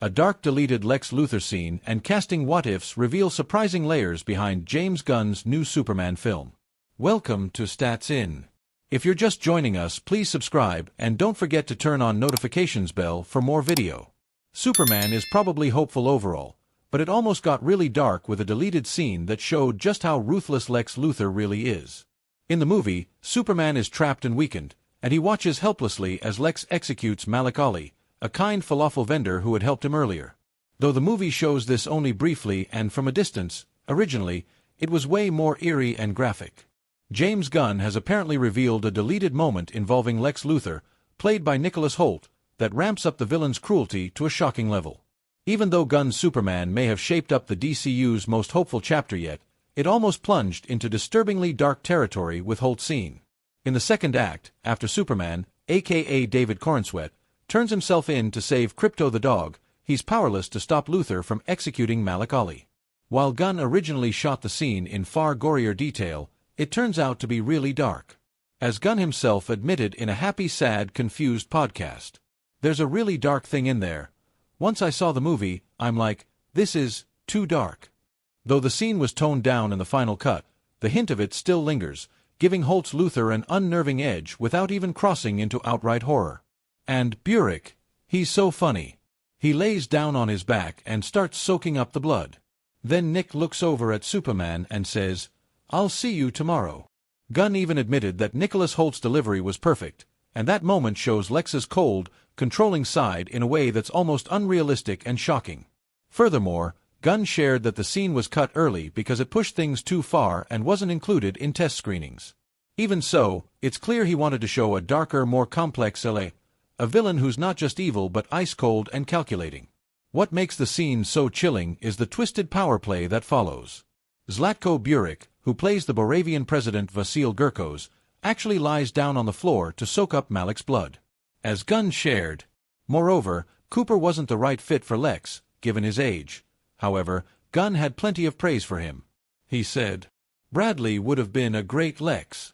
A dark deleted Lex Luthor scene and casting what-ifs reveal surprising layers behind James Gunn's new Superman film. Welcome to Stats In. If you're just joining us, please subscribe and don't forget to turn on notifications bell for more video. Superman is probably hopeful overall, but it almost got really dark with a deleted scene that showed just how ruthless Lex Luthor really is. In the movie, Superman is trapped and weakened, and he watches helplessly as Lex executes Malik Ali, a kind falafel vendor who had helped him earlier. Though the movie shows this only briefly and from a distance, originally, it was way more eerie and graphic. James Gunn has apparently revealed a deleted moment involving Lex Luthor, played by Nicholas Hoult, that ramps up the villain's cruelty to a shocking level. Even though Gunn's Superman may have shaped up the DCU's most hopeful chapter yet, it almost plunged into disturbingly dark territory with Hoult's scene. In the second act, after Superman, aka David Corenswet, turns himself in to save Krypto the dog, he's powerless to stop Luthor from executing Malik Ali. While Gunn originally shot the scene in far gorier detail, it turns out to be really dark. As Gunn himself admitted in a Happy Sad Confused podcast, "There's a really dark thing in there. Once I saw the movie, I'm like, this is too dark." Though the scene was toned down in the final cut, the hint of it still lingers, giving Hoult's Luthor an unnerving edge without even crossing into outright horror. And Burek, he's so funny. He lays down on his back and starts soaking up the blood. Then Nick looks over at Superman and says, "I'll see you tomorrow." Gunn even admitted that Nicholas Hoult's delivery was perfect, and that moment shows Lex's cold, controlling side in a way that's almost unrealistic and shocking. Furthermore, Gunn shared that the scene was cut early because it pushed things too far and wasn't included in test screenings. Even so, it's clear he wanted to show a darker, more complex a villain who's not just evil but ice-cold and calculating. What makes the scene so chilling is the twisted power play that follows. Zlatko Burek, who plays the Boravian president Vasil Gurkos, actually lies down on the floor to soak up Malik's blood. As Gunn shared. Moreover, Cooper wasn't the right fit for Lex, given his age. However, Gunn had plenty of praise for him. He said, "Bradley would have been a great Lex.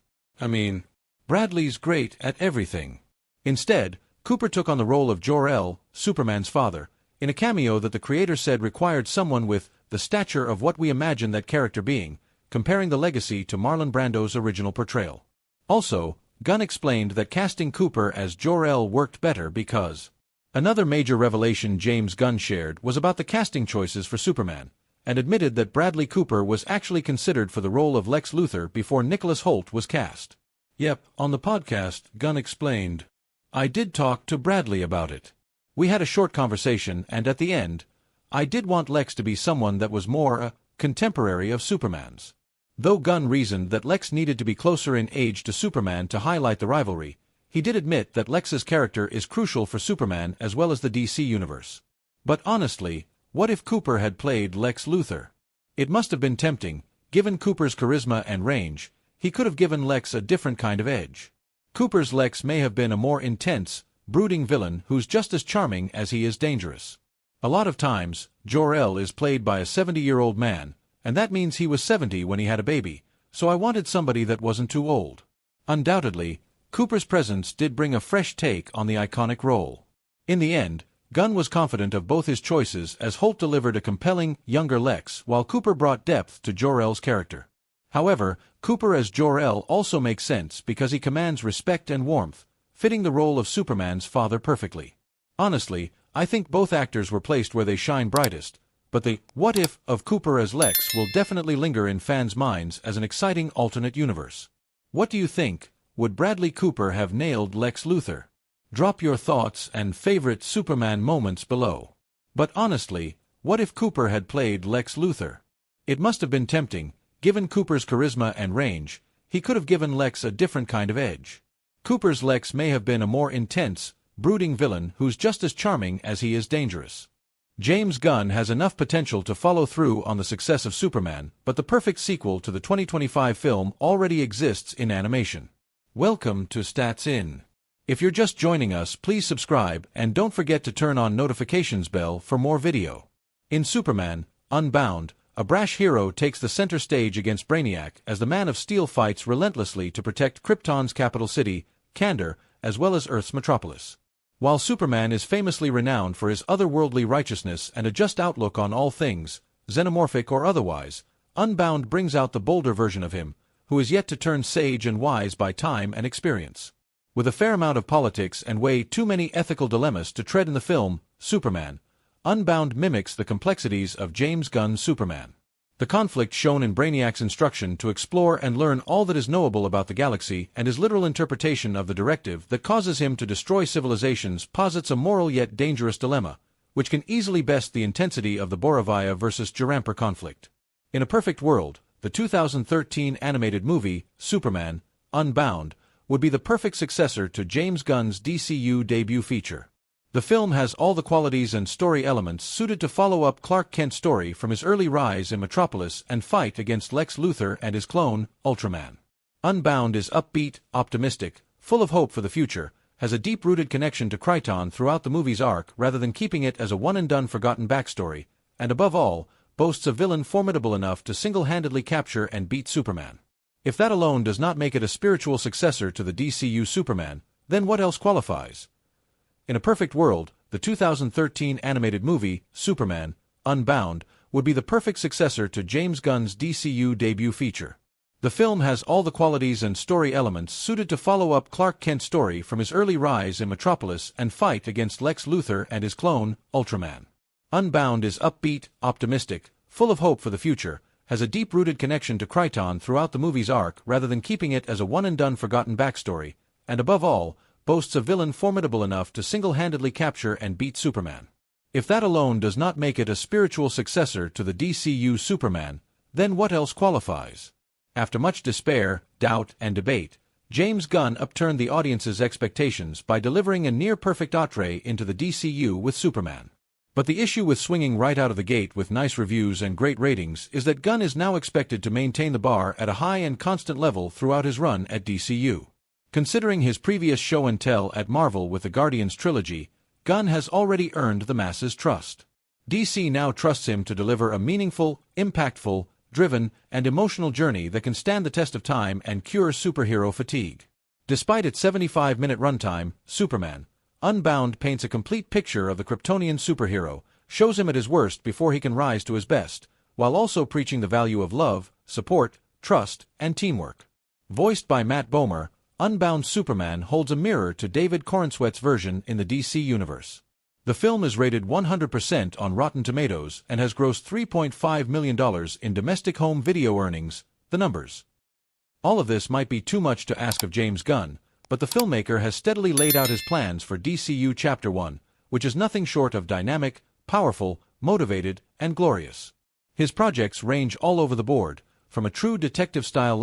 Bradley's great at everything." Instead, Cooper took on the role of Jor-El, Superman's father, in a cameo that the creator said required someone with the stature of what we imagine that character being, comparing the legacy to Marlon Brando's original portrayal. Also, Gunn explained that casting Cooper as Jor-El worked better because another major revelation James Gunn shared was about the casting choices for Superman, and admitted that Bradley Cooper was actually considered for the role of Lex Luthor before Nicholas Hoult was cast. Yep, on the podcast, Gunn explained, "I did talk to Bradley about it. We had a short conversation, and at the end, I did want Lex to be someone that was more a contemporary of Superman's." Though Gunn reasoned that Lex needed to be closer in age to Superman to highlight the rivalry, he did admit that Lex's character is crucial for Superman as well as the DC universe. But honestly, what if Cooper had played Lex Luthor? It must have been tempting. Given Cooper's charisma and range, he could have given Lex a different kind of edge. Cooper's Lex may have been a more intense, brooding villain who's just as charming as he is dangerous. A lot of times, Jor-El is played by a 70-year-old man, and that means he was 70 when he had a baby, so I wanted somebody that wasn't too old. Undoubtedly, Cooper's presence did bring a fresh take on the iconic role. In the end, Gunn was confident of both his choices as Hoult delivered a compelling, younger Lex while Cooper brought depth to Jor-El's character. However, Cooper as Jor-El also makes sense because he commands respect and warmth, fitting the role of Superman's father perfectly. Honestly, I think both actors were placed where they shine brightest, but the what-if of Cooper as Lex will definitely linger in fans' minds as an exciting alternate universe. What do you think? Would Bradley Cooper have nailed Lex Luthor? Drop your thoughts and favorite Superman moments below. But honestly, what if Cooper had played Lex Luthor? It must have been tempting. Given Cooper's charisma and range, he could have given Lex a different kind of edge. Cooper's Lex may have been a more intense, brooding villain who's just as charming as he is dangerous. James Gunn has enough potential to follow through on the success of Superman, but the perfect sequel to the 2025 film already exists in animation. Welcome to Stats In. If you're just joining us, please subscribe and don't forget to turn on notifications bell for more video. In Superman, Unbound, a brash hero takes the center stage against Brainiac as the Man of Steel fights relentlessly to protect Krypton's capital city, Kandor, as well as Earth's metropolis. While Superman is famously renowned for his otherworldly righteousness and a just outlook on all things, xenomorphic or otherwise, Unbound brings out the bolder version of him, who is yet to turn sage and wise by time and experience. With a fair amount of politics and way too many ethical dilemmas to tread in the film, Superman, Unbound mimics the complexities of James Gunn's Superman. The conflict shown in Brainiac's instruction to explore and learn all that is knowable about the galaxy and his literal interpretation of the directive that causes him to destroy civilizations posits a moral yet dangerous dilemma, which can easily best the intensity of the Borovia versus Jaramper conflict. In a perfect world, the 2013 animated movie, Superman, Unbound, would be the perfect successor to James Gunn's DCU debut feature. The film has all the qualities and story elements suited to follow up Clark Kent's story from his early rise in Metropolis and fight against Lex Luthor and his clone, Ultraman. Unbound is upbeat, optimistic, full of hope for the future, has a deep-rooted connection to Krypton throughout the movie's arc rather than keeping it as a one-and-done forgotten backstory, and above all, boasts a villain formidable enough to single-handedly capture and beat Superman. If that alone does not make it a spiritual successor to the DCU Superman, then what else qualifies? In a perfect world, the 2013 animated movie, Superman, Unbound, would be the perfect successor to James Gunn's DCU debut feature. The film has all the qualities and story elements suited to follow up Clark Kent's story from his early rise in Metropolis and fight against Lex Luthor and his clone, Ultraman. Unbound is upbeat, optimistic, full of hope for the future, has a deep-rooted connection to Krypton throughout the movie's arc rather than keeping it as a one-and-done forgotten backstory, and above all, boasts a villain formidable enough to single-handedly capture and beat Superman. If that alone does not make it a spiritual successor to the DCU Superman, then what else qualifies? After much despair, doubt, and debate, James Gunn upturned the audience's expectations by delivering a near-perfect entree into the DCU with Superman. But the issue with swinging right out of the gate with nice reviews and great ratings is that Gunn is now expected to maintain the bar at a high and constant level throughout his run at DCU. Considering his previous show and tell at Marvel with the Guardians trilogy, Gunn has already earned the masses' trust. DC now trusts him to deliver a meaningful, impactful, driven, and emotional journey that can stand the test of time and cure superhero fatigue. Despite its 75-minute runtime, Superman, Unbound paints a complete picture of the Kryptonian superhero, shows him at his worst before he can rise to his best, while also preaching the value of love, support, trust, and teamwork. Voiced by Matt Bomer, Unbound Superman holds a mirror to David Corenswet's version in the DC Universe. The film is rated 100% on Rotten Tomatoes and has grossed $3.5 million in domestic home video earnings, the numbers. All of this might be too much to ask of James Gunn, but the filmmaker has steadily laid out his plans for DCU Chapter 1, which is nothing short of dynamic, powerful, motivated, and glorious. His projects range all over the board, from a true detective-style